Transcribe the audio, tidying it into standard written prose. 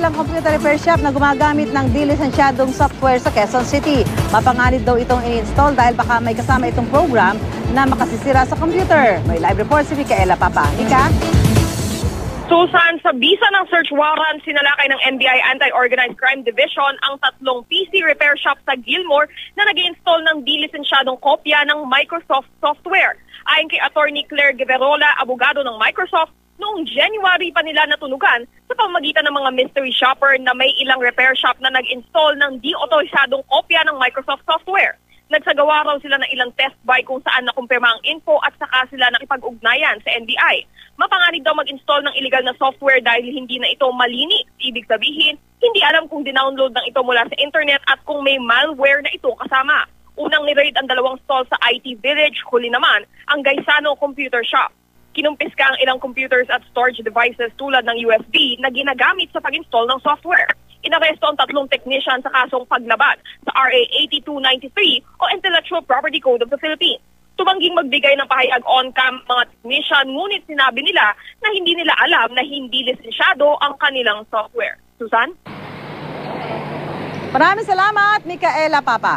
kilalang computer repair shop na gumagamit ng di-lisensyadong software sa Quezon City. Mapanganib daw itong ini-install dahil baka may kasama itong program na makasisira sa computer. May live report si Micaela Papa. Mika? Susan, sa bisa ng search warrant, sinalakay ng NBI Anti-Organized Crime Division ang 3 PC repair shop sa Gilmore na nag-install ng di-lisensyadong kopya ng Microsoft software. Ayon kay Attorney Claire Gueverola, abogado ng Microsoft, noong January pa nila natunugan sa pamamagitan ng mga mystery shopper na may ilang repair shop na nag-install ng di-otorisadong kopya ng Microsoft software. Nagsagawa raw sila ng ilang test buy kung saan nakumpirma ang info at saka sila nakipag-ugnayan sa NBI. Mapanganib daw mag-install ng illegal na software dahil hindi na ito malinis. Ibig sabihin, hindi alam kung dinownload ng ito mula sa internet at kung may malware na ito kasama. Unang ni-raid ang 2 stall sa IT Village, huli naman ang Gaisano Computer Shop. Kinumpiska ang ilang computers at storage devices tulad ng USB na ginagamit sa pag-install ng software. Inaresto ang 3 technician sa kasong paglabag sa RA 8293 o Intellectual Property Code of the Philippines. Tumangging magbigay ng pahayag on-cam mga technician, ngunit sinabi nila na hindi nila alam na hindi lisensyado ang kanilang software. Susan? Maraming salamat, Micaela Papa.